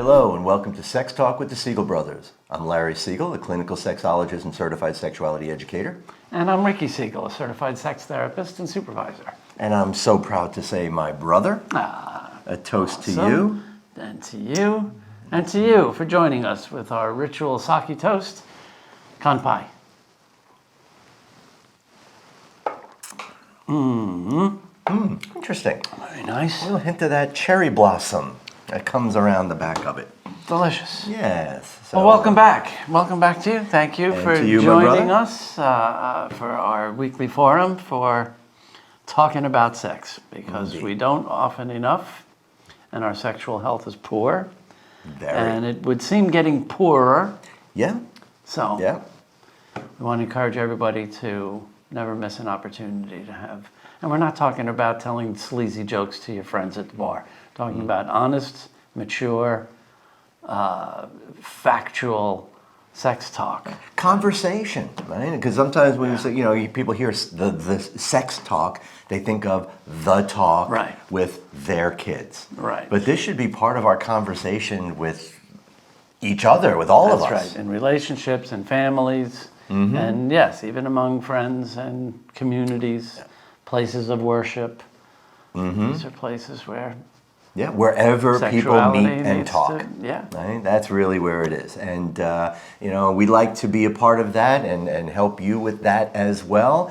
Hello and welcome to Sex Talk with the Siegel Brothers. I'm Larry Siegel, a clinical sexologist and certified sexuality educator. And I'm Ricky Siegel, a certified sex therapist and supervisor. And I'm so proud to say my brother. A toast to you. And to you. And to you for joining us with our ritual sake toast, kanpai. Interesting. Very nice. A little hint of that cherry blossom that comes around the back of it. Delicious. Yes. So, Well, welcome back. Welcome back to you. Thank you And for to you, my joining brother. us for our weekly forum for talking about sex, because Indeed. we don't often enough, and our sexual health is poor, Very. and it would seem getting poorer. Yeah. So Yeah. we want to encourage everybody to never miss an opportunity to have. And we're not talking about telling sleazy jokes to your friends at the bar. We're talking about honest, mature, factual sex talk. Conversation, right? Because sometimes when you say, people hear the sex talk, they think of the talk Right. with their kids. Right. But this should be part of our conversation with each other, with all of us. That's right. In relationships and families, and yes, even among friends and communities, places of worship. These are places where Yeah, wherever people sexuality meet and needs talk. to- yeah. Right? That's really where it is. And, we'd like to be a part of that and help you with that as well.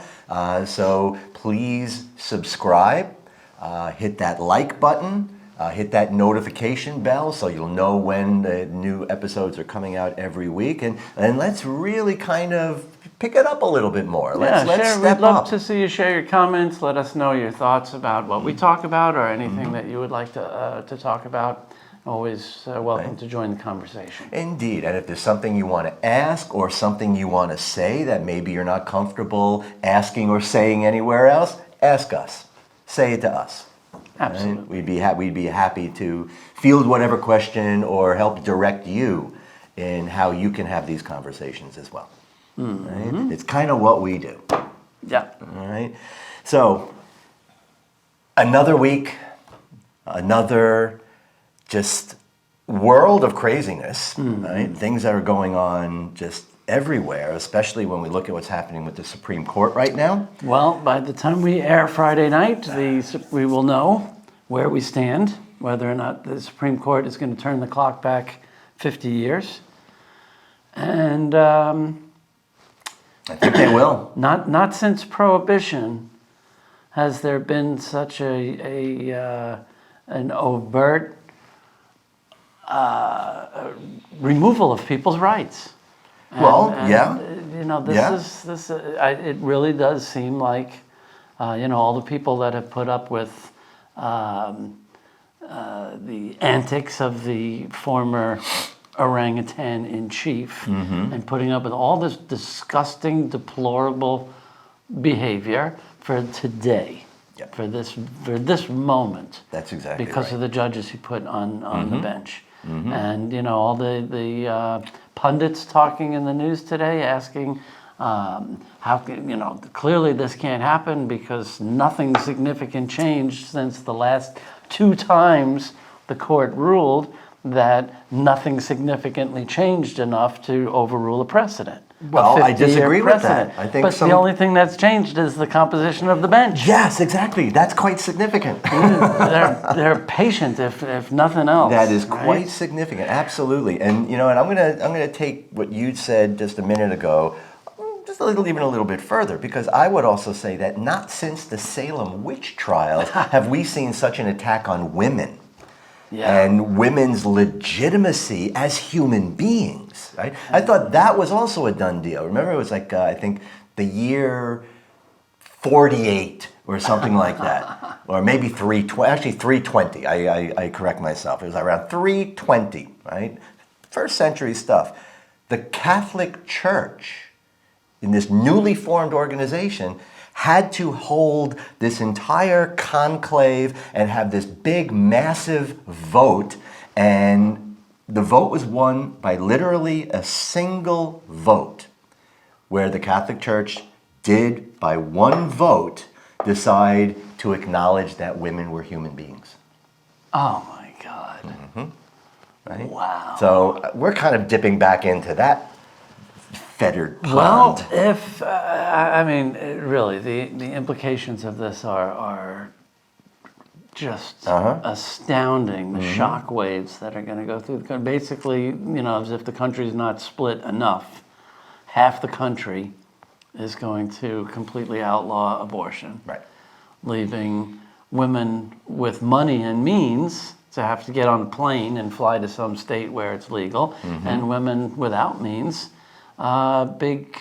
So please subscribe, hit that like button, hit that notification bell so you'll know when the new episodes are coming out every week. And let's really kind of pick it up a little bit more. Let's share. step We'd love up. to see you share your comments. Let us know your thoughts about what we talk about or anything that you would like to talk about. Always welcome to join the conversation. Indeed, and if there's something you want to ask or something you want to say that maybe you're not comfortable asking or saying anywhere else, ask us. Say it to us. Absolutely. Right? We'd be happy to field whatever question or help direct you in how you can have these conversations as well. Right? It's kind of what we do. Yeah. All right. So another week, another just world of craziness, right? Things that are going on just everywhere, especially when we look at what's happening with the Supreme Court right now. Well, by the time we air Friday night, we will know where we stand, whether or not the Supreme Court is going to turn the clock back 50 years. And I think they will. not since Prohibition has there been such an overt removal of people's rights. It really does seem like, all the people that have put up with the antics of the former orangutan in chief and putting up with all this disgusting, deplorable behavior for today, for this moment. That's exactly because right. of the judges he put on the bench. And all the pundits talking in the news today asking how can, clearly this can't happen because nothing significant changed since the last 2 times the court ruled that nothing significantly changed enough to overrule a precedent. Well, I disagree with that. I think the only thing that's changed is the composition of the bench. Yes, exactly. That's quite significant. They're patient, if nothing else. That is right? quite significant, absolutely. And and I'm gonna take what you said just a minute ago, just even a little bit further, because I would also say that not since the Salem witch trials have we seen such an attack on women. Yeah. And women's legitimacy as human beings, right? I thought that was also a done deal. Remember, it was like, I think the year 48 or something like that. Or maybe 320, actually 320, I correct myself. It was around 320, right? First century stuff. The Catholic Church, in this newly formed organization, had to hold this entire conclave and have this big, massive vote. And the vote was won by literally a single vote, where the Catholic Church did, by one vote, decide to acknowledge that women were human beings. Oh, my God. Right? Wow. So we're kind of dipping back into that fettered pond. Well, if I mean, really, the implications of this are just astounding. The shock waves that are going to go through. Basically, as if the country's not split enough, half the country is going to completely outlaw abortion, Right. leaving women with money and means to have to get on a plane and fly to some state where it's legal, and women without means, big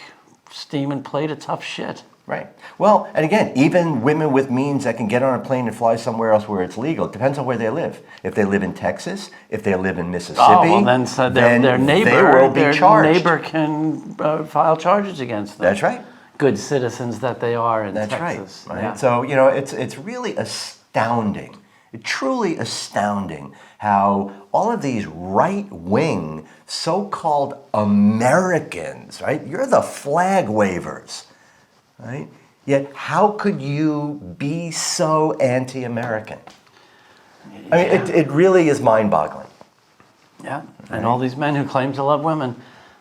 steaming plate of tough shit. Right. Well, and again, even women with means that can get on a plane and fly somewhere else where it's legal. It depends on where they live. If they live in Texas, if they live in Mississippi, Then their neighbor, they will be charged. neighbor can file charges against them. That's right. Good citizens that they are in That's Texas. right. Yeah. So it's really astounding, truly astounding how all of these right-wing so-called Americans, right? You're the flag wavers. Right? Yet, how could you be so anti-American? I mean, it really is mind-boggling. Yeah, and all these men who claim to love women,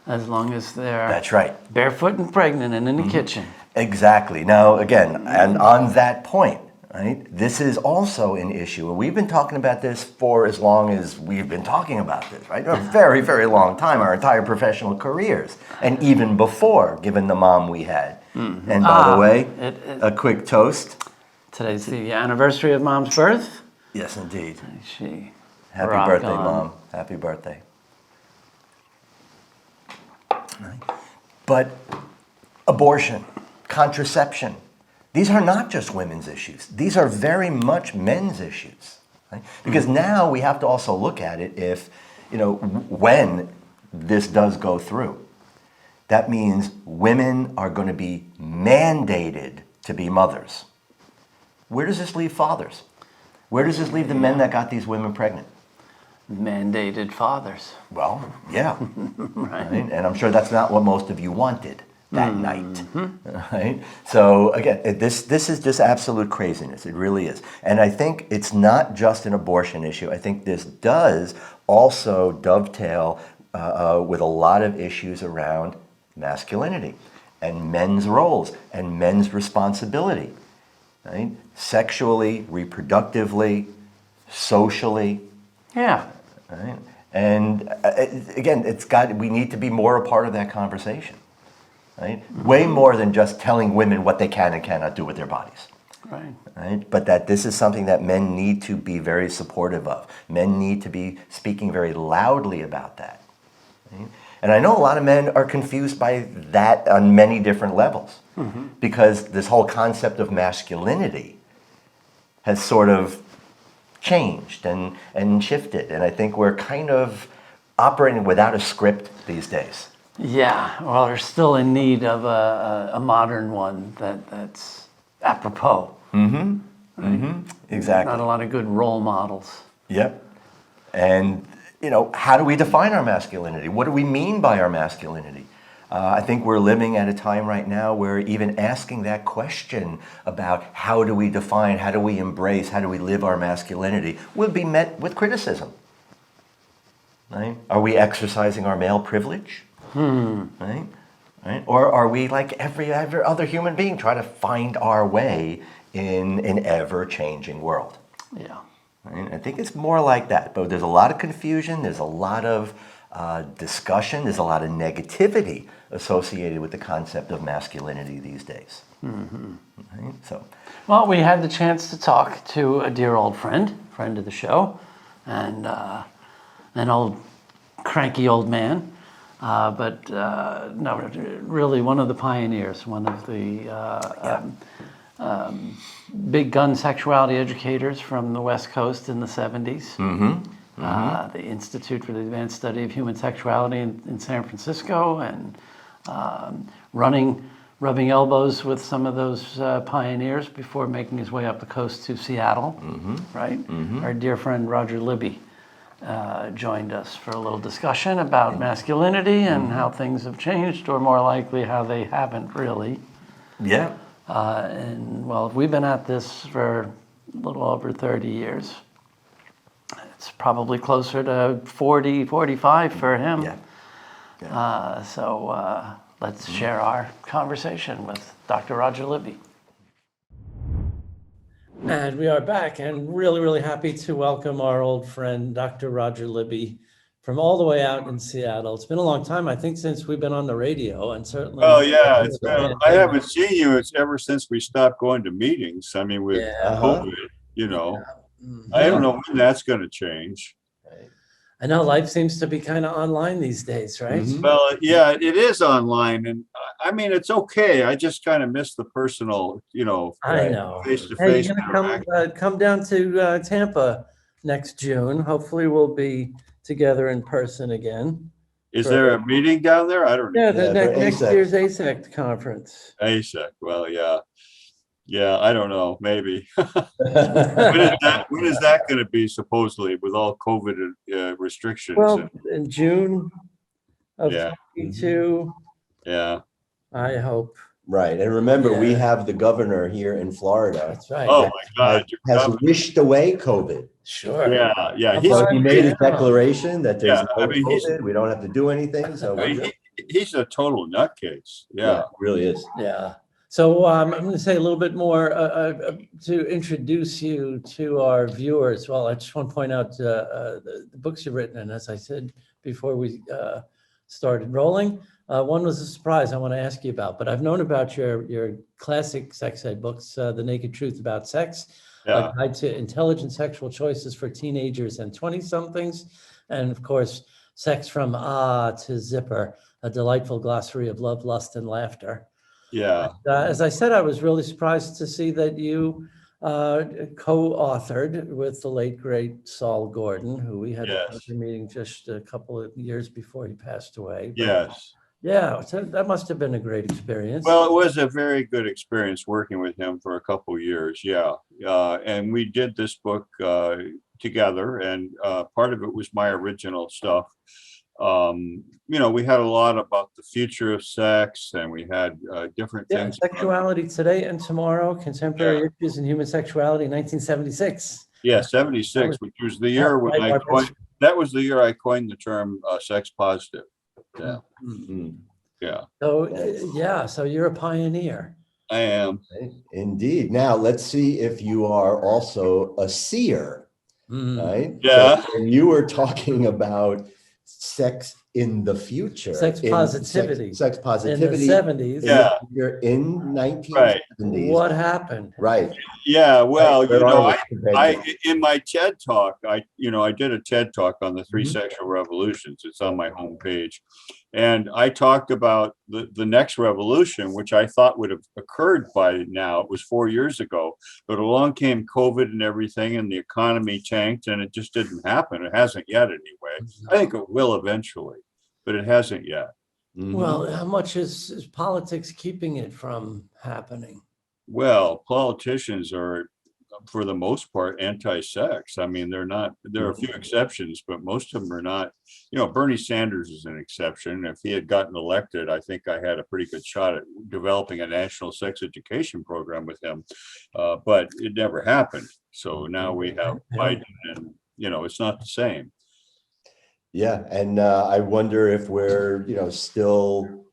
as long as they're That's right. barefoot and pregnant and in the kitchen. Exactly. Now, again, and on that point, right, this is also an issue. And we've been talking about this for as long as we've been talking about this, right? A very, very long time, our entire professional careers. And even before, given the mom we had. And by the way, a quick toast. Today's the anniversary of Mom's birth. Yes, indeed. She Happy rock birthday, on. Mom. Happy birthday. But abortion, contraception, these are not just women's issues. These are very much men's issues. Right? Because now we have to also look at it if, when this does go through. That means women are going to be mandated to be mothers. Where does this leave fathers? Where does this leave the men that got these women pregnant? Mandated fathers. Well, yeah. Right. Right? And I'm sure that's not what most of you wanted that night. Right? So again, this is just absolute craziness. It really is. And I think it's not just an abortion issue. I think this does also dovetail with a lot of issues around masculinity and men's roles and men's responsibility. Right? Sexually, reproductively, socially. Yeah. Right? And again, we need to be more a part of that conversation. Right? Way more than just telling women what they can and cannot do with their bodies. Right. Right? But that this is something that men need to be very supportive of. Men need to be speaking very loudly about that. Right? And I know a lot of men are confused by that on many different levels. Because this whole concept of masculinity has sort of changed and shifted. And I think we're kind of operating without a script these days. Yeah, well, they're still in need of a modern one that's apropos. Exactly. Not a lot of good role models. Yep. And, how do we define our masculinity? What do we mean by our masculinity? I think we're living at a time right now where even asking that question about how do we define, how do we embrace, how do we live our masculinity will be met with criticism. Right? Are we exercising our male privilege? Right? Right? Or are we like every other human being trying to find our way in an ever-changing world? Yeah. Right? I think it's more like that. But there's a lot of confusion. There's a lot of discussion. There's a lot of negativity associated with the concept of masculinity these days. Right? So, Well, we had the chance to talk to a dear old friend of the show, and an old cranky old man, but no, really one of the pioneers, one of the big gun sexuality educators from the West Coast in the 70s. The Institute for the Advanced Study of Human Sexuality in San Francisco, and rubbing elbows with some of those pioneers before making his way up the coast to Seattle, right? Our dear friend Roger Libby joined us for a little discussion about masculinity and how things have changed, or more likely how they haven't really. yeah. And well, we've been at this for a little over 30 years. it's probably closer to 40, 45 for him. Yeah. So let's share our conversation with Dr. Roger Libby. And we are back, and really, really happy to welcome our old friend, Dr. Roger Libby, from all the way out in Seattle. It's been a long time, I think, since we've been on the radio, and certainly. Well, yeah, it's been, I haven't seen you ever since we stopped going to meetings. I mean, with COVID, you know, I don't know when that's going to change. I know life seems to be kind of online these days, right? Well, yeah, it is online, and I mean, it's okay. I just kind of miss the personal, you know, I know. face-to-face. Hey, you're gonna come down to Tampa next June. Hopefully, we'll be together in person again. Is there a meeting down there? I don't know. Yeah, the next year's ASEC conference. ASEC. Well, yeah. Yeah, I don't know. Maybe. When is that going to be, supposedly, with all COVID restrictions? Well, in June of Yeah. 22, Yeah. I hope. Right. And remember, we have the governor here in Florida. That's right. Oh, my God. Has wished away COVID. Sure. Yeah. Yeah. So he made a declaration that there's no I mean, COVID. We don't have to do anything. So he's a total nutcase. Yeah. it really is. Yeah. So I'm going to say a little bit more to introduce you to our viewers. Well, I just want to point out the books you've written, and as I said before we started rolling, one was a surprise I want to ask you about. But I've known about your classic sex ed books, The Naked Truth About Sex, A Guide to Intelligent Sexual Choices for Teenagers and 20-somethings, and of course, Sex from Ah to Zipper, a delightful glossary of love, lust, and laughter. Yeah. As I said, I was really surprised to see that you co-authored with the late, great Saul Gordon, who we had a pleasure meeting just a couple of years before he passed away. But Yes. yeah, so that must have been a great experience. Well, it was a very good experience working with him for a couple of years. Yeah. And we did this book together, and part of it was my original stuff. You know, we had a lot about the future of sex, and we had different things. Sexuality Today and Tomorrow, Contemporary Issues in Human Sexuality, 1976. Yeah, 76, which was the year when that was the year I coined the term sex positive. Yeah. Mm-hmm. Yeah. So, so you're a pioneer. I am. Indeed. Now, let's see if you are also a seer, right? Yeah. So, and you were talking about sex in the future. Sex positivity. Sex positivity. In the 70s. Yeah. You're in 1970s. What happened? Right. Yeah. Well, Where you know, I in my TED talk, I did a TED talk on the three sexual revolutions. It's on my homepage. And I talked about the next revolution, which I thought would have occurred by now. It was 4 years ago, but along came COVID and everything, and the economy tanked, and it just didn't happen. It hasn't yet anyway. I think it will eventually, but it hasn't yet. Well, how much is politics keeping it from happening? Well, politicians are, for the most part, anti-sex. I mean, they're not, there are a few exceptions, but most of them are not. You know, Bernie Sanders is an exception. If he had gotten elected, I think I had a pretty good shot at developing a national sex education program with him, but it never happened. So now we have Biden, and, you know, it's not the same. Yeah. And I wonder if we're, still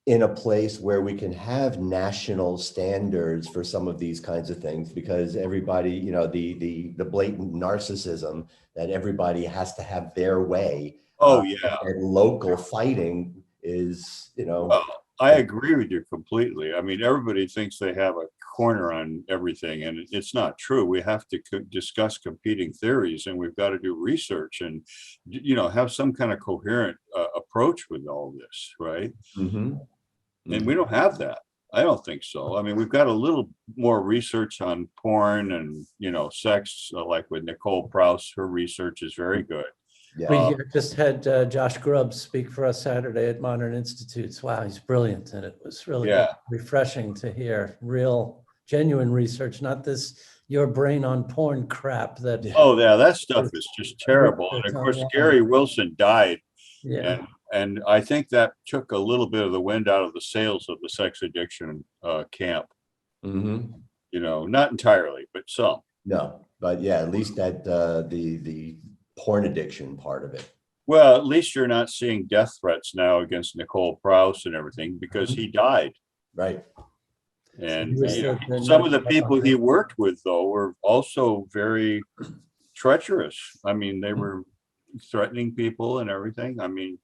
in a place where we can have national standards for some of these kinds of things, because everybody, the blatant narcissism that everybody has to have their way. Oh, yeah. And local fighting is, Well, I agree with you completely. I mean, everybody thinks they have a corner on everything, and it's not true. We have to discuss competing theories, and we've got to do research and, have some kind of coherent approach with all this, right? And we don't have that. I don't think so. I mean, we've got a little more research on porn and, sex, like with Nicole Prouse. Her research is very good. Yeah. We just had Josh Grubbs speak for us Saturday at Modern Institutes. Wow, he's brilliant. And it was really refreshing to hear real, genuine research, not this your brain on porn crap that. Oh, yeah, that stuff is just terrible. And of course, Gary Wilson died. Yeah. And I think that took a little bit of the wind out of the sails of the sex addiction camp. Not entirely, but some. No, but yeah, at least that the porn addiction part of it. Well, at least you're not seeing death threats now against Nicole Prouse and everything because he died. Right. And He was some of the people he worked with, though, were also very treacherous. I mean, they were threatening people and everything. I mean,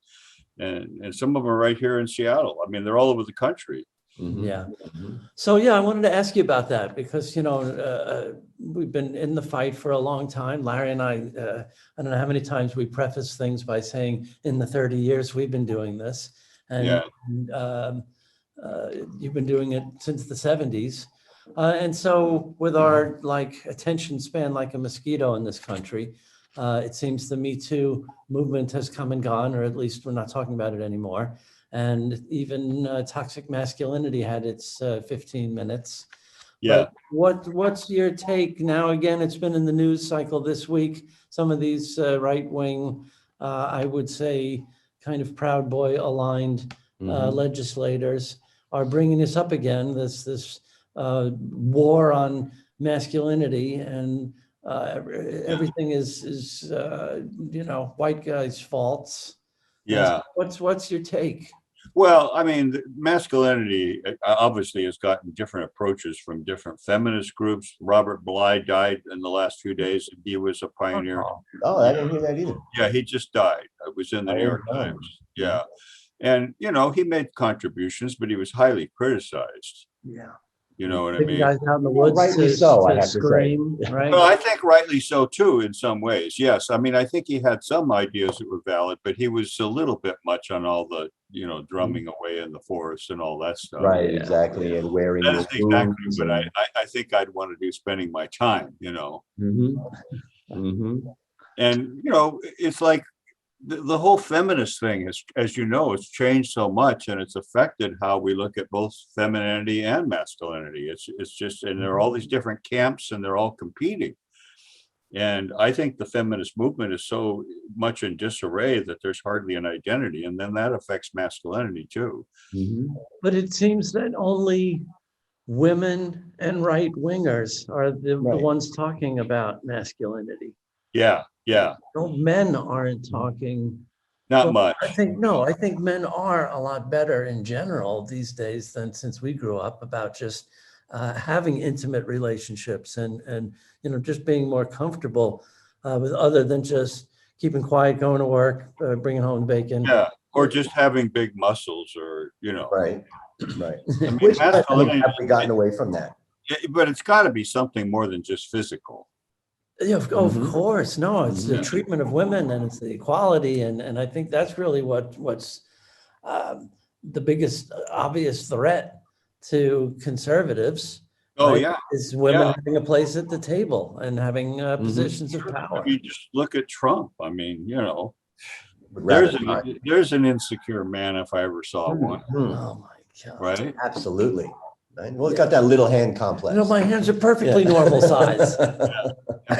and some of them are right here in Seattle. I mean, they're all over the country. Yeah. So, yeah, I wanted to ask you about that because, you know, we've been in the fight for a long time. Larry and I don't know how many times we preface things by saying in the 30 years we've been doing this. And you've been doing it since the 70s. And so with our like attention span like a mosquito in this country, it seems the Me Too movement has come and gone, or at least we're not talking about it anymore. And even toxic masculinity had its 15 minutes. Yeah. But what's your take now? Again, it's been in the news cycle this week. Some of these right-wing, I would say, kind of Proud Boy aligned legislators are bringing this up again. This war on masculinity, and everything is you know, white guys' faults. Yeah. What's your take? Well, I mean, masculinity obviously has gotten different approaches from different feminist groups. Robert Bly died in the last few days, and he was a pioneer. Oh, I didn't hear that either. Yeah, he just died. It was in the New York Times. Yeah. And, you know, he made contributions, but he was highly criticized. Yeah. You know what I Big mean? guys out in the woods rightly to, so, I to have to say. scream, right? Well, I think rightly so too, in some ways. Yes. I mean, I think he had some ideas that were valid, but he was a little bit much on all the, you know, drumming away in the forest and all that stuff. Right, exactly. And wearing That your is exactly boots what and- I think I'd want to do, spending my time, you know. And, you know, it's like the whole feminist thing is, as you know, it's changed so much, and it's affected how we look at both femininity and masculinity. It's just, and there are all these different camps and they're all competing. And I think the feminist movement is so much in disarray that there's hardly an identity, and then that affects masculinity too. But it seems that only women and right wingers are the Right. ones talking about masculinity. Yeah, yeah, No, men aren't talking. not Well, much. I think men are a lot better in general these days than since we grew up about just having intimate relationships and you know, just being more comfortable with other than just keeping quiet, going to work, bringing home bacon. Yeah, or just having big muscles, or, you know. Right, right. I mean, Which, I mean, masculinity, have we gotten away from that? but it's got to be something more than just physical. Yeah, of course. No, it's the treatment of women and it's the equality. And I think that's really what's the biggest obvious threat to conservatives. Oh, right, yeah. is women Yeah. having a place at the table and having positions of I power. mean, just look at Trump. I mean, you know, Would rather there's not. there's an insecure man if I ever saw one, Oh my God. right? Absolutely. Right? Well, it's got that little hand complex. You know, my hands are perfectly normal size. And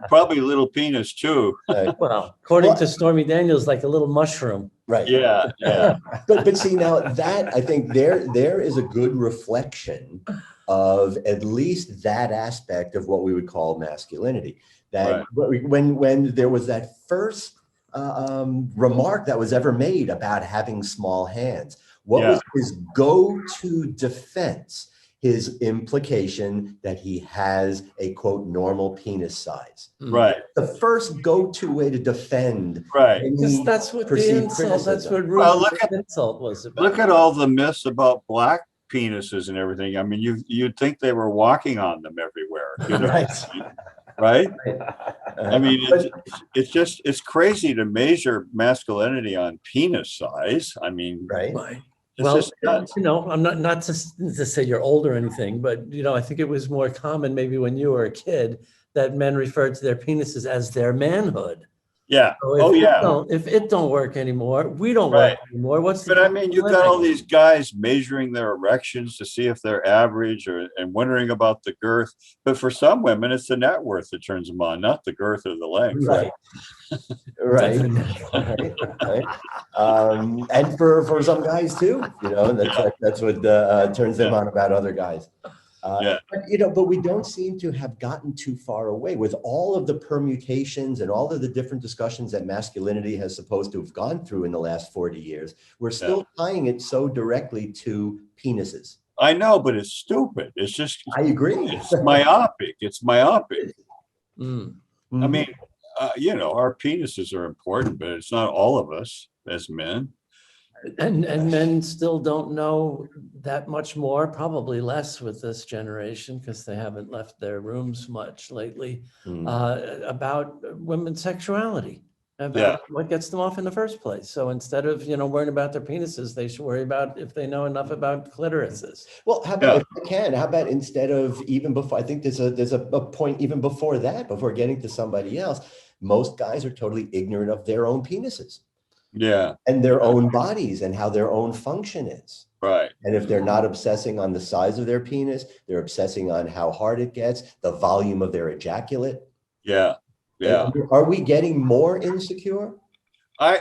probably little penis too. Well, according to Stormy Daniels, like a little mushroom. Right. Yeah, yeah, But see, now that I think there is a good reflection of at least that aspect of what we would call masculinity. That when there was that first remark that was ever made about having small hands, what was his go-to defense? His implication that he has a quote normal penis size. right, The first go-to way to defend. right. Because that's what the perceived insult, that's criticism. what Well, Ruth's insult was about. Look at all the myths about black penises and everything. I mean, you'd think they were walking on them everywhere, you know? Right? I mean, it's crazy to measure masculinity on penis size. I mean, Right. it's Well, just nuts. you know, I'm not to say you're old or anything, but you know, I think it was more common maybe when you were a kid that men referred to their penises as their manhood. Yeah. So if Oh, yeah. If it don't work anymore, we don't work anymore. What's the But I point mean, of you've got all living? these guys measuring their erections to see if they're average, and wondering about the girth. But for some women, it's the net worth that turns them on, not the girth or the length. Right. Right. Right. And for some guys too, you know, that's what turns them on about other guys. Yeah. But we don't seem to have gotten too far away with all of the permutations and all of the different discussions that masculinity has supposed to have gone through in the last 40 years. We're still tying it so directly to penises. I know, but it's stupid. It's just, I agree. it's myopic. It's myopic. Mm. I mean, our penises are important, but it's not all of us as men. And men still don't know that much more, probably less with this generation because they haven't left their rooms much lately, about women's sexuality, about what gets them off in the first place. So instead of, worrying about their penises, they should worry about if they know enough about clitorises. Well, how about, if I can, how about instead of even before, I think there's a point even before that, before getting to somebody else, most guys are totally ignorant of their own penises. Yeah. And their own bodies and how their own function is. Right. And if they're not obsessing on the size of their penis, they're obsessing on how hard it gets, the volume of their ejaculate. Yeah. Yeah. Are we getting more insecure? I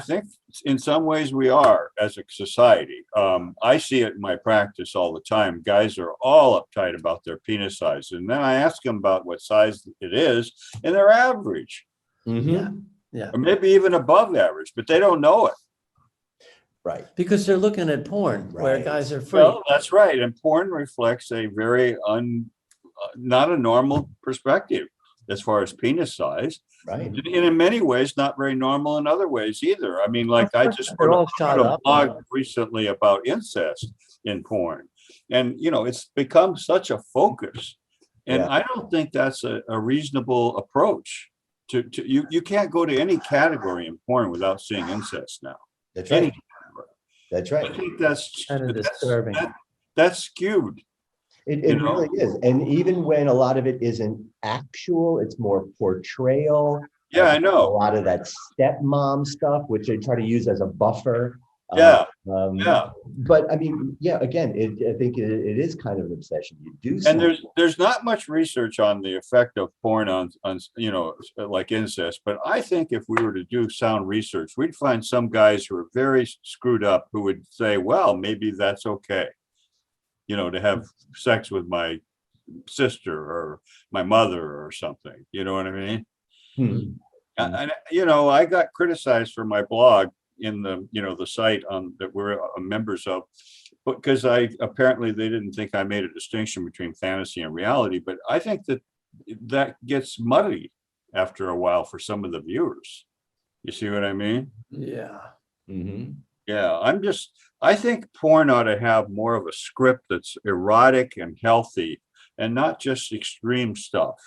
think in some ways we are as a society. I see it in my practice all the time. Guys are all uptight about their penis size. And then I ask them about what size it is, and they're average. Mm-hmm. Yeah. Or maybe even above average, but they don't know it. Right. Because they're looking at porn where Right. guys are free. Well, that's right. And porn reflects a very not a normal perspective as far as penis size. Right. And in many ways, not very normal in other ways either. I mean, like I just They're all wrote shot a up. blog recently about incest in porn. And, it's become such a focus. And I don't think that's a reasonable approach. You can't go to any category in porn without seeing incest now. That's right. Any That's I right. think that's Kind of disturbing. that's skewed. It really is. And even when a lot of it isn't actual, it's more portrayal. Yeah, I A know. lot of that stepmom stuff, which they try to use as a buffer. Yeah. But I mean, again, I think it is kind of an obsession. You do see. And there's not much research on the effect of porn on like incest, but I think if we were to do sound research, we'd find some guys who are very screwed up who would say, well, maybe that's okay, to have sex with my sister or my mother or something. You know what I mean? I got criticized for my blog in the site that we're members of, because apparently they didn't think I made a distinction between fantasy and reality, but I think that gets muddy after a while for some of the viewers. You see what I mean? Yeah. Mm-hmm. Yeah, I think porn ought to have more of a script that's erotic and healthy and not just extreme stuff,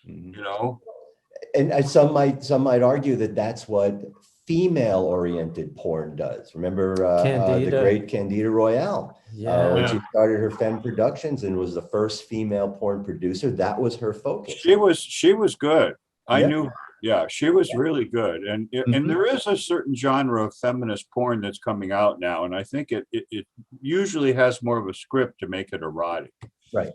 And some might argue that that's what female-oriented porn does. Remember the great Candida Royale? When she started her Femme Productions and was the first female porn producer, that was her focus. She was good. I knew her. Yeah, she was really good. And there is a certain genre of feminist porn that's coming out now, and I think it usually has more of a script to make it erotic. Right.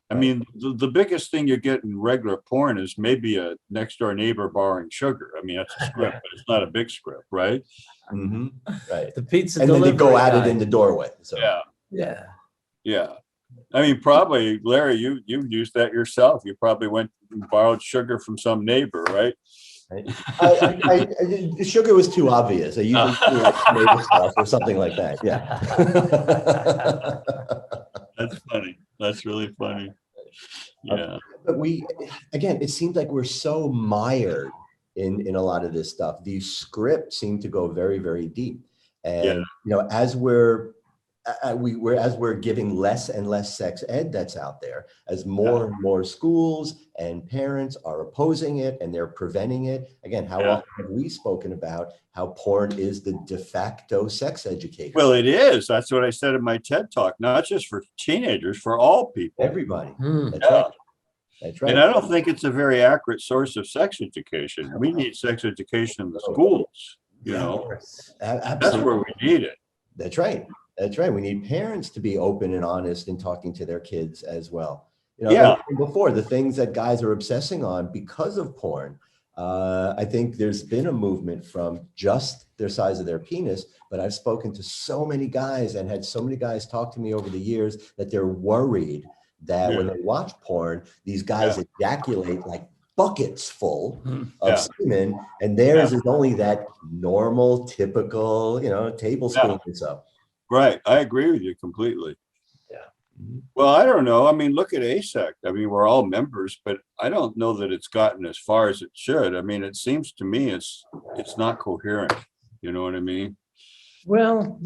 I mean, the biggest thing you get in regular porn is maybe a next door neighbor borrowing sugar. I mean, that's a script, but it's not a big script, right? Mm-hmm. Right. The pizza and then they go at guy. it in the doorway. So. Yeah. I mean, probably, Larry, you used that yourself. You probably went and borrowed sugar from some neighbor, right? The sugar was too obvious. I usually do neighbor's house or something like that. Yeah. That's funny. That's really funny. Yeah. But it seems like we're so mired in a lot of this stuff. These scripts seem to go very, very deep. And, as we're giving less and less sex ed that's out there, as more and more schools and parents are opposing it and they're preventing it. Again, how often have we spoken about how porn is the de facto sex educator? Well, it is. That's what I said in my TED Talk, not just for teenagers, for all people. Everybody. That's right. That's right. And I don't think it's a very accurate source of sex education. We need sex education in the schools, Absolutely. That's where we need it. That's right. That's right. We need parents to be open and honest in talking to their kids as well. Before, the things that guys are obsessing on because of porn, I think there's been a movement from just their size of their penis, but I've spoken to so many guys and had so many guys talk to me over the years that they're worried that when Yeah. they watch porn, these guys ejaculate like buckets full Hmm. of Yeah. semen, and theirs is only that normal, typical, tablespoon or so. Right. I agree with you completely. Yeah. Well, I don't know. I mean, look at ASEC. I mean, we're all members, but I don't know that it's gotten as far as it should. I mean, it seems to me it's not coherent. You know what I mean? Well,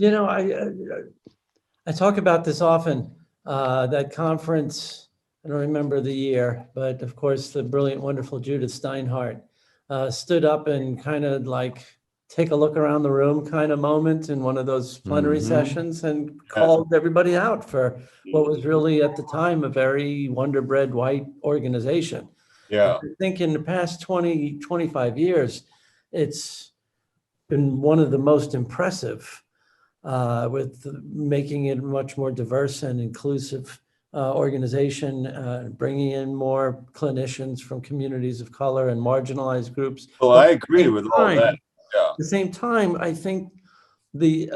I talk about this often. That conference, I don't remember the year, but of course, the brilliant, wonderful Judith Steinhardt stood up and kind of like take a look around the room kind of moment in one of those plenary sessions and called everybody out for what was really at the time a very wonder bread white organization. Yeah. I think in the past 20, 25 years, it's been one of the most impressive with making it a much more diverse and inclusive organization, bringing in more clinicians from communities of color and marginalized groups. Well, But I at the agree same with all that. time- Yeah. At the same time, I think the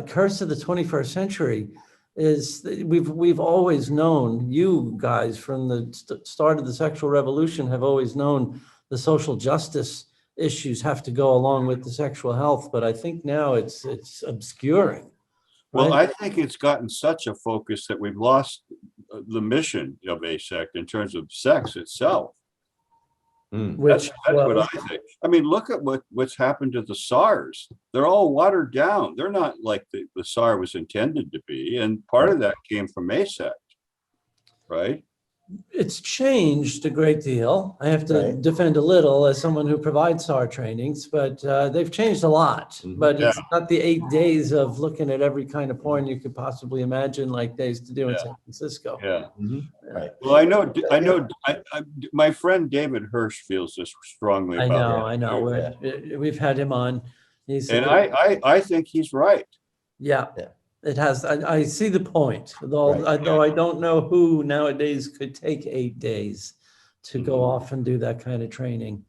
curse of the 21st century is that we've always known, you guys from the start of the sexual revolution have always known the social justice issues have to go along with the sexual health, but I think now it's obscuring. Well, Right. I think it's gotten such a focus that we've lost the mission of ASEC in terms of sex itself. Which, That's well, what I think. I mean, look at what's happened to the SARS. They're all watered down. They're not like the SAR was intended to be. And part of that came from ASEC, right? it's changed a great deal. I have to Right. defend a little as someone who provides SAR trainings, but they've changed a lot. But it's not the 8 days of looking at every kind of porn you could possibly imagine, like they used to do in San Francisco. Yeah. Right. Well, my friend David Hirsch feels this strongly I about it. know. We've had him on. He's And I think he's right. yeah. It has. I see the point, though. Right. Though I don't know who nowadays could take 8 days to go off and do that kind of training,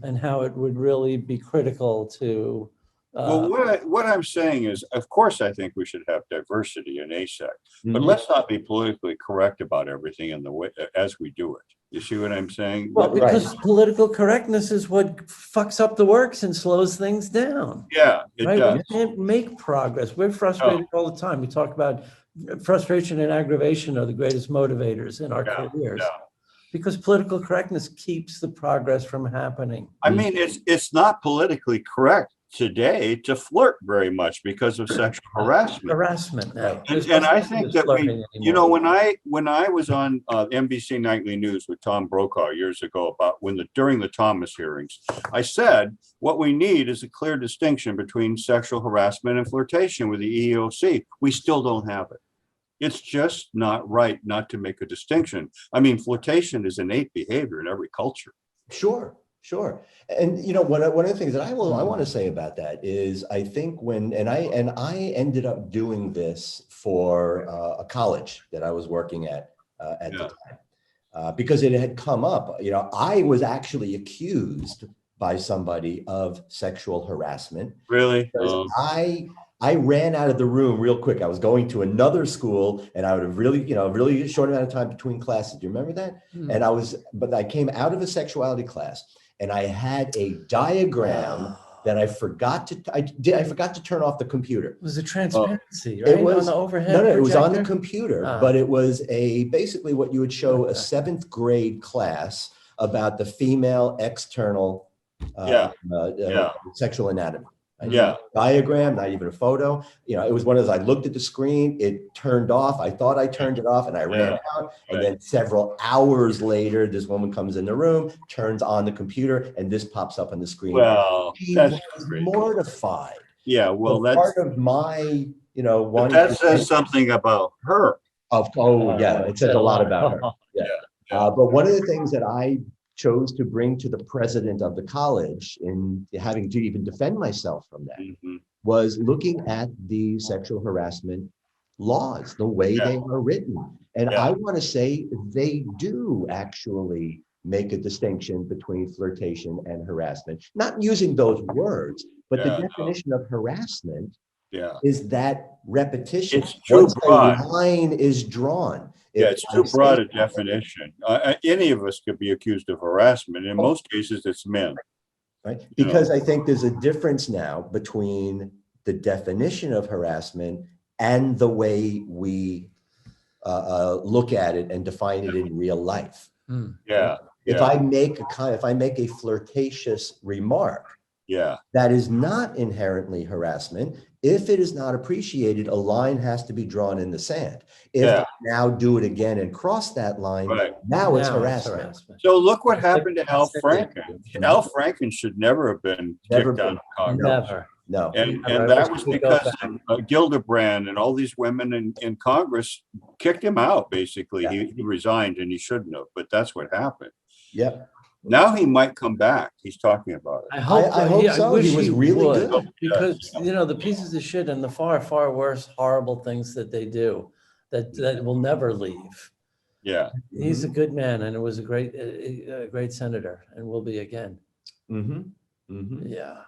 and how it would really be critical to. Well, what I'm saying is, of course, I think we should have diversity in ASEC, but Mhm. let's not be politically correct about everything in the way as we do it. You see what I'm saying? Well, because political correctness is what fucks up the works and slows things down. Yeah, it Right? does. We can't make progress. We're frustrated all the time. We talk about frustration and aggravation are the greatest motivators in our careers. Yeah. Because political correctness keeps the progress from happening. I mean, it's not politically correct today to flirt very much because of sexual harassment. Harassment now. And I think that when I was on NBC Nightly News with Tom Brokaw years ago about during the Thomas hearings, I said what we need is a clear distinction between sexual harassment and flirtation with the EEOC. We still don't have it. It's just not right not to make a distinction. I mean, flirtation is innate behavior in every culture. Sure. And one of the things that I want to say about that is I think I ended up doing this for a college that I was working at the time because it had come up. I was actually accused by somebody of sexual harassment. Really? I ran out of the room real quick. I was going to another school and I would have really short amount of time between classes. Do you remember that? But I came out of a sexuality class and I had a diagram that I forgot to turn off the computer. It was a transparency, right? It was on the overhead. No, it was on the projector? computer, but it was basically what you would show a 7th grade class about the female external sexual anatomy. Diagram, not even a photo. It was one of those, I looked at the screen, it turned off. I thought I turned it off and I ran out. And then several hours later, this woman comes in the room, turns on the computer, and this pops up on the screen. Well, she that's was great. mortified. Yeah, well, So that's part of my, but that says something about her. It says a lot about her. But one of the things that I chose to bring to the president of the college in having to even defend myself from that was looking at the sexual harassment laws, the way they are written. And I want to say they do actually make a distinction between flirtation and harassment. Not using those words, but the Yeah, no. definition of harassment Yeah, is that repetition. it's too Once a broad. line is drawn. Yeah, if it's I too say broad a something- definition. Any of us could be accused of harassment. In most cases, it's men. Right? You know. Because I think there's a difference now between the definition of harassment and the way we look at it and define it in real life. Yeah, If yeah, I make a flirtatious remark, yeah, that is not inherently harassment. If it is not appreciated, a line has to be drawn in the sand. If Yeah. I now do it again and cross that line, right. now it's Now harassment. So look what It's like happened to Al fascinating. Franken. Al Franken should never have been Never kicked out been. of Congress. Never. No. And Never. that I was wish we'd go because back. Gildebrand and all these women in Congress kicked him out, basically. Yeah. He resigned and he shouldn't have, but that's what happened. Yep. Now he might come back. He's talking about it. I hope, I hope so. wish He was really would, good. because Yes. you know the pieces of shit and the far worse horrible things that they do that will never leave. Yeah. He's a good man, and it was a great senator, and will be again. Mm-hmm. Mm-hmm. Yeah.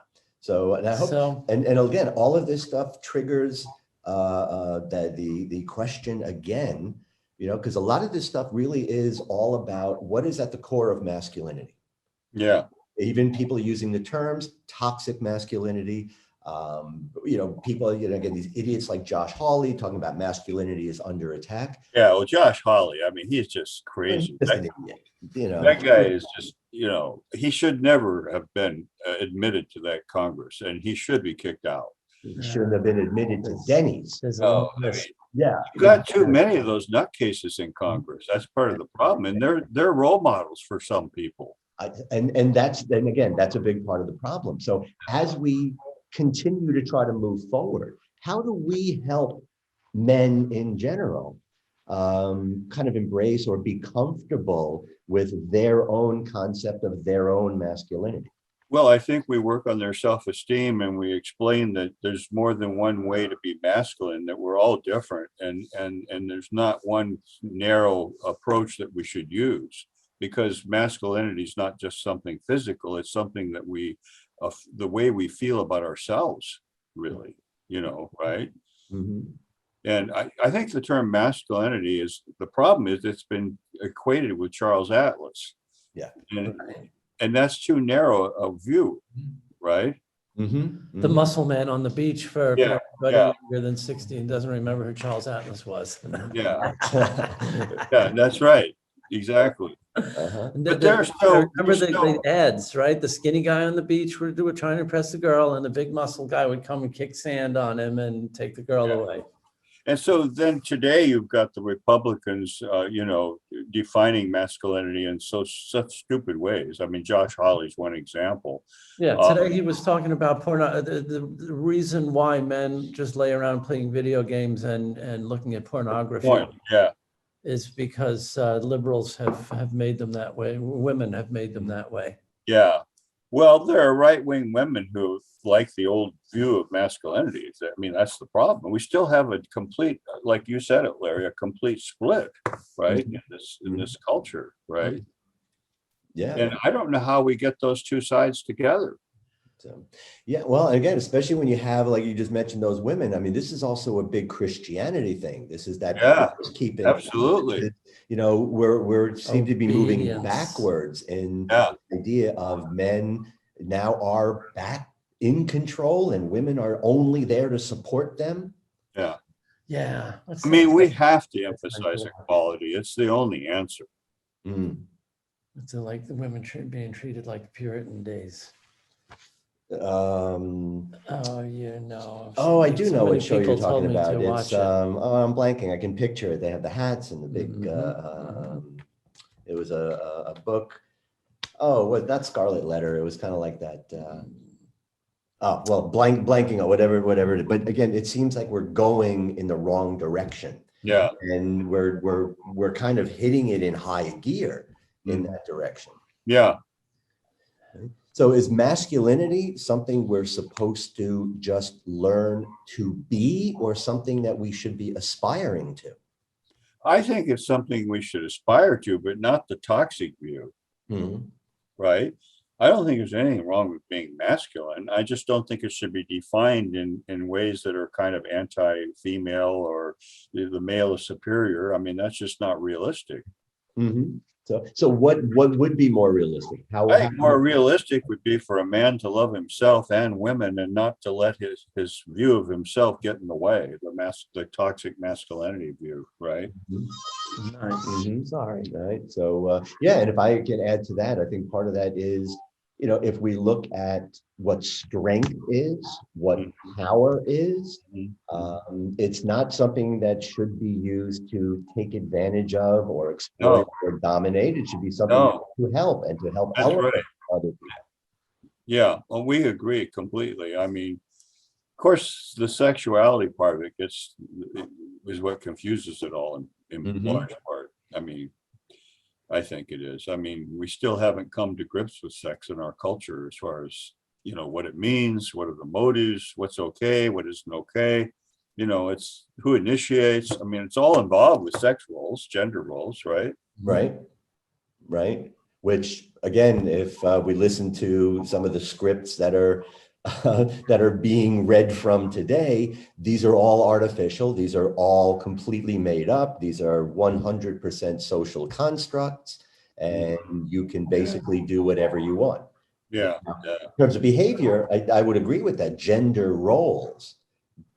So, and I hope, So and again, all of this stuff triggers the question again, because a lot of this stuff really is all about what is at the core of masculinity. Yeah. Even people using the terms toxic masculinity. People, again, these idiots like Josh Hawley talking about masculinity is under attack. Yeah. Well, Josh Hawley, I mean, he's just crazy. Just an idiot, That guy is just, he should never have been admitted to that Congress, and he should be kicked out. He shouldn't have been admitted to Denny's. there's a Oh, long I mean, list. Yeah. you got too many of those nutcases in Congress. That's part of the problem, and they're role models for some people. And that's a big part of the problem. So as we continue to try to move forward, how do we help men in general kind of embrace or be comfortable with their own concept of their own masculinity? Well, I think we work on their self-esteem, and we explain that there's more than one way to be masculine, that we're all different, and there's not one narrow approach that we should use, because masculinity is not just something physical, it's something that the way we feel about ourselves, really, right? Mm-hmm. And I think the term masculinity the problem is it's been equated with Charles Atlas. Yeah. And that's too narrow a view, right? Mm-hmm. The muscle man on the beach for Yeah, everybody yeah. younger than 16 doesn't remember who Charles Atlas was. Yeah, yeah, that's right. Exactly. Uh-huh. But there's still- remember there's still- the ads, right? The skinny guy on the beach would trying to impress the girl, and the big muscle guy would come and kick sand on him and take the girl Yeah. away. And so then today you've got the Republicans, defining masculinity in such stupid ways. I mean, Josh Hawley's one example. Yeah, today he was talking about the reason why men just lay around playing video games and looking at pornography Point. Yeah, is because liberals have made them that way. Women have made them that way. yeah. Well, there are right-wing women who like the old view of masculinity. I mean, that's the problem. We still have a complete, like you said it, Larry, a complete split, right, in this culture, right? Yeah. And I don't know how we get those two sides together. So, yeah, well, again, especially when you have, like you just mentioned, those women. I mean, this is also a big Christianity thing. This is that Yeah, keeping. absolutely. We're seem to be moving Obedience. backwards in Yeah. the idea of men now are back in control and women are only there to support them. Yeah. I mean, we have to emphasize equality. It's the only answer. Mm. It's like the women being treated like Puritan days. Um, Oh, I do so know many what show you're people told talking me to about. It's watch it. I'm blanking. I can picture it. They have the hats and the big. It was a book. Oh, what that Scarlet Letter? It was kind of like that. Blanking or whatever it is. But again, it seems like we're going in the wrong direction, Yeah. and we're kind of hitting it in high gear in that direction. Yeah. So is masculinity something we're supposed to just learn to be, or something that we should be aspiring to? I think it's something we should aspire to, but not the toxic view. Mhm. right? I don't think there's anything wrong with being masculine. I just don't think it should be defined in ways that are kind of anti-female or the male is superior. I mean, that's just not realistic. Mhm. So what would be more realistic? I think more realistic would be for a man to love himself and women and not to let his view of himself get in the way, the toxic masculinity view, right? Nice. Mhm. Sorry. Right. So, yeah, and if I can add to that, I think part of that is, if we look at what strength is, what power is, it's not something that should be used to take advantage of or exploit No, or dominate. It should be something no, to help and to help that's elevate right. other people. Yeah, well, we agree completely. I mean, of course, the sexuality part of it is what confuses it all in Mhm. large part. I mean, I think it is. I mean, we still haven't come to grips with sex in our culture as far as, what it means, what are the motives, what's okay, what isn't okay. It's who initiates. I mean, it's all involved with sex roles, gender roles, right? Right. Right. Which again, if we listen to some of the scripts that are that are being read from today, these are all artificial. These are all completely made up. These are 100% social constructs, and you can basically do whatever you want. Yeah, yeah, In terms of behavior, I would agree with that. Gender roles,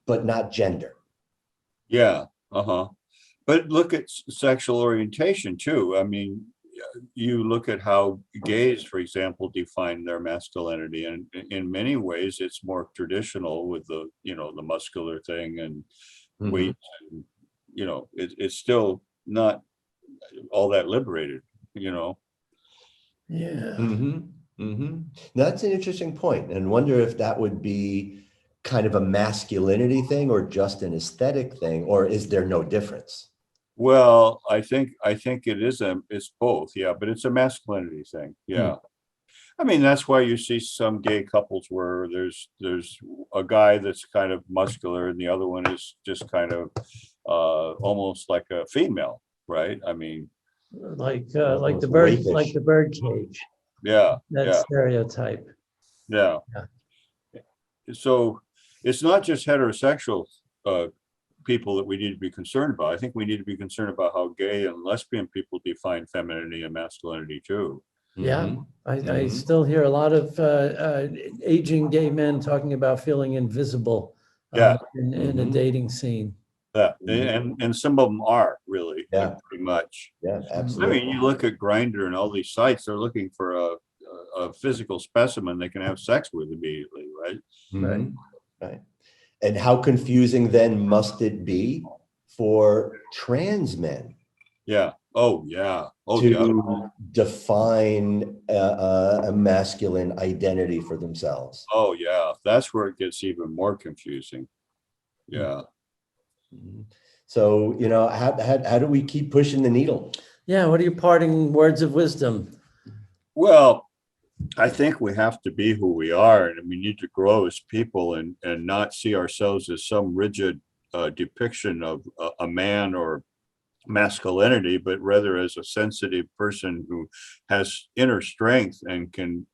but not gender. yeah. Uh-huh. But look at sexual orientation too. I mean, you look at how gays, for example, define their masculinity, and in many ways, it's more traditional with the muscular thing and weight. And, it's still not all that liberated. Yeah. That's an interesting point, and wonder if that would be kind of a masculinity thing or just an aesthetic thing, or is there no difference? Well, I think it's both, yeah, but it's a masculinity thing, yeah. I mean, that's why you see some gay couples where there's a guy that's kind of muscular and the other one is just kind of almost like a female, right? I mean, Like Almost the bird, rapish. like the bird cage, yeah, that yeah, stereotype. yeah. Yeah. So it's not just heterosexual uh, people that we need to be concerned about. I think we need to be concerned about how gay and lesbian people define femininity and masculinity too. Yeah, I Mhm. still hear a lot of aging gay men talking about feeling invisible Yeah, in a dating scene. yeah, and some of them are really, Yeah. pretty much. Yeah, I absolutely. mean, you look at Grindr and all these sites; they're looking for a physical specimen they can have sex with immediately, right? Right. Right. And how confusing then must it be for trans men Yeah. Oh, yeah. Oh, to yeah. define a masculine identity for themselves? Oh, yeah. That's where it gets even more confusing. Yeah. Mhm. So, how do we keep pushing the needle? Yeah, what are your parting words of wisdom? Well, I think we have to be who we are, and we need to grow as people and not see ourselves as some rigid depiction of a man or masculinity, but rather as a sensitive person who has inner strength and can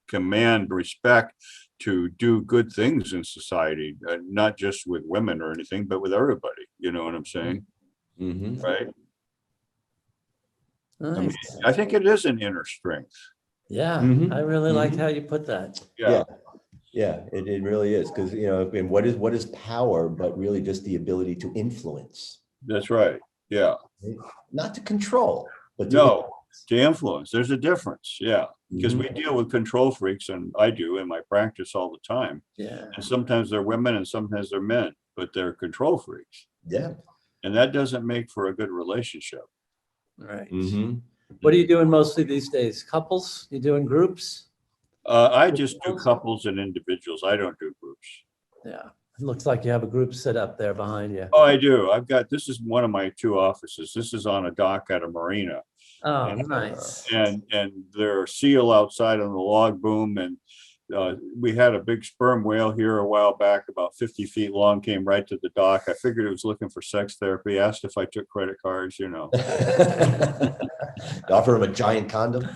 command respect to do good things in society, not just with women or anything, but with everybody. You know what I'm saying? Mhm. Right? I mean, Nice. I think it is an inner strength. Yeah, Mhm. I really liked Mhm. how you put that. Yeah. Yeah, it really is. Because, and what is power, but really just the ability to influence, That's right. Yeah. right? Not to control, but to No, to influence. There's a difference. Yeah. Because we Mhm. deal with control freaks, and I do in my practice all the time. Yeah. And sometimes they're women and sometimes they're men, but they're control freaks. Yeah. And that doesn't make for a good relationship. Right. Mhm. What are you doing mostly these days? Couples? You doing groups? I just do couples and individuals. I don't do groups. Yeah. It looks like you have a group set up there behind you. Oh, I do. This is one of my two offices. This is on a dock at a marina. Oh, And nice. and there are seal outside on the log boom, and we had a big sperm whale here a while back, about 50 feet long, came right to the dock. I figured it was looking for sex therapy, asked if I took credit cards. Offer him a giant condom.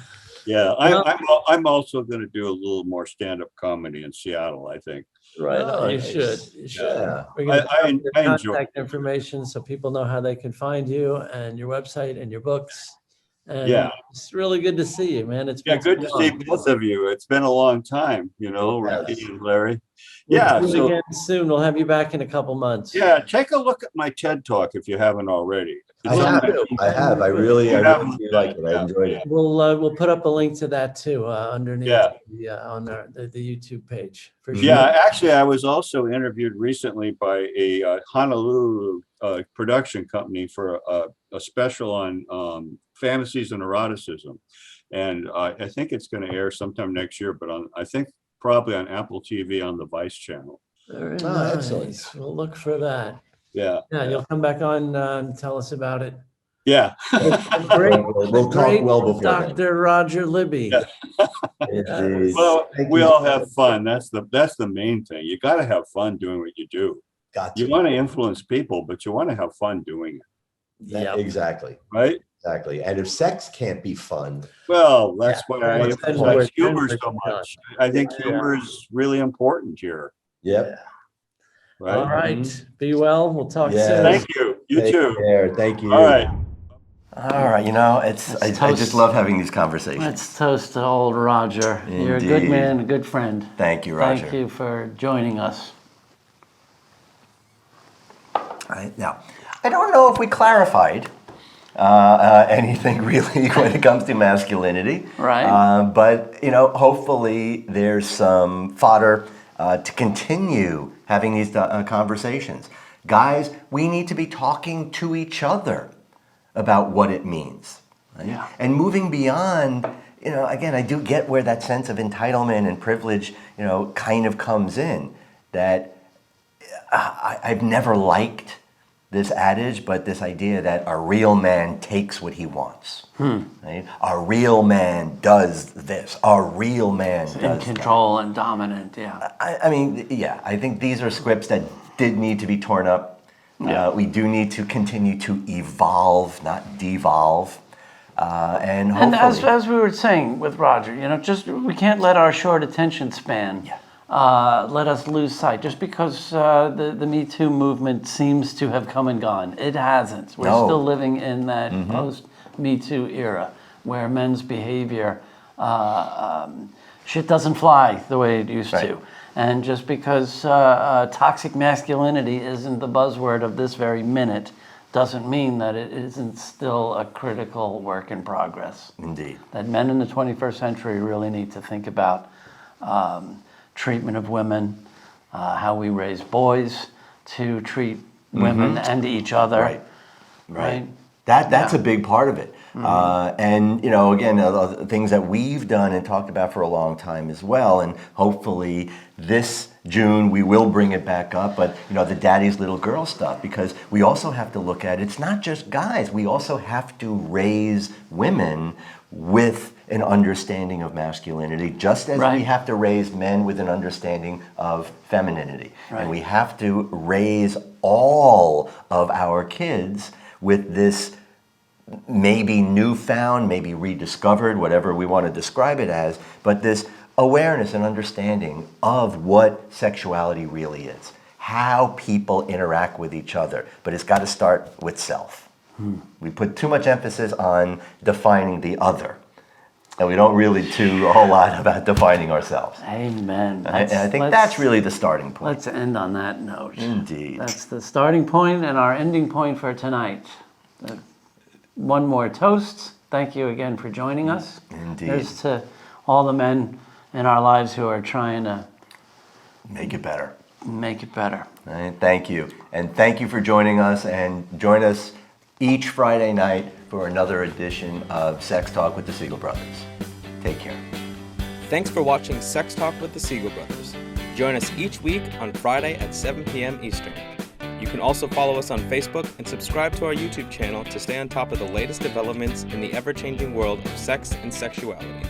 Yeah, Well- I'm also going to do a little more stand-up comedy in Seattle, I think. Right, Oh, you nice. should, you should. Yeah. We're gonna put up your I enjoy contact information so people know how they can find you and your website and your books. And Yeah. it's really good to see you, man. It's Yeah, been good so to see long. both of you. It's been a long time, Ricky Yes. and Larry. We'll Yeah, do it so again soon. We'll have you back in a couple months. yeah, take a look at my TED Talk if you haven't already. I It's on have. my- I have. I really You haven't do looked like at it. it, I yeah, enjoyed yeah. it. We'll put up a link to that too, underneath Yeah. on the YouTube page for sure. Yeah, actually, I was also interviewed recently by a Honolulu production company for a special on fantasies and eroticism. And I think it's going to air sometime next year, but I think probably on Apple TV on the Vice channel. Very Oh, excellent. nice. We'll look for that. Yeah. Yeah, you'll come back on and tell us about it. Yeah. Great, We'll talk great well before then. Dr. Roger Libby. Yeah. Indeed. Well, Thank we you. all have fun. That's the main thing. You got to have fun doing what you do. Got You to. want to influence people, but you want to have fun doing it, Yep. Exactly. right? Exactly. And if sex can't be fun, Well, that's why I What's the emphasize point? humor so much. I think humor is really important here, yep. right? All right. Be well. We'll talk Yeah. soon. Thank you. You Take too. care. Thank you. All right. All right, I just toast. love having these conversations. Let's toast to old Roger. You're a good Indeed. man, a good friend. Thank you, Roger. Thank you for joining us. Now, I don't know if we clarified anything really when it comes to masculinity. Right. But, hopefully there's some fodder to continue having these conversations. Guys, we need to be talking to each other about what it means. Right? Yeah. And moving beyond, again, I do get where that sense of entitlement and privilege, kind of comes in. That I've never liked this adage, but this idea that a real man takes what he wants. Right? A real man does this. A real man In does control and dominant, yeah. that. I think these are scripts that did need to be torn up. We do need to continue to evolve, not devolve. And And hopefully... as we were saying with Roger, we can't let our short attention span let us lose sight. Just because the Me Too movement seems to have come and gone, it hasn't. We're still living in that post-Me Too era where men's behavior, shit doesn't fly the way it used to. And just because toxic masculinity isn't the buzzword of this very minute doesn't mean that it isn't still a critical work in progress. Indeed. That men in the 21st century really need to think about treatment of women, how we raise boys to treat women and each other. Right. That's a big part of it. And, again, things that we've done and talked about for a long time as well. And hopefully this June we will bring it back up. But, the daddy's little girl stuff, because we also have to look at it's not just guys. We also have to raise women with an understanding of masculinity, just as we have to raise men with an understanding of femininity. And we have to raise all of our kids with this maybe newfound, maybe rediscovered, whatever we want to describe it as, but this awareness and understanding of what sexuality really is, how people interact with each other. But it's got to start with self. We put too much emphasis on defining the other, and we don't really do a whole lot about defining ourselves. Amen. And I think that's really the starting point. Let's end on that note. Indeed. That's the starting point and our ending point for tonight. One more toast. Thank you again for joining us. Indeed. Here's to all the men in our lives who are trying to Make it better. make it better. All right, thank you. And thank you for joining us, and join us each Friday night for another edition of Sex Talk with the Siegel Brothers. Take care. Thanks for watching Sex Talk with the Siegel Brothers. Join us each week on Friday at 7 p.m. Eastern. You can also follow us on Facebook and subscribe to our YouTube channel to stay on top of the latest developments in the ever-changing world of sex and sexuality.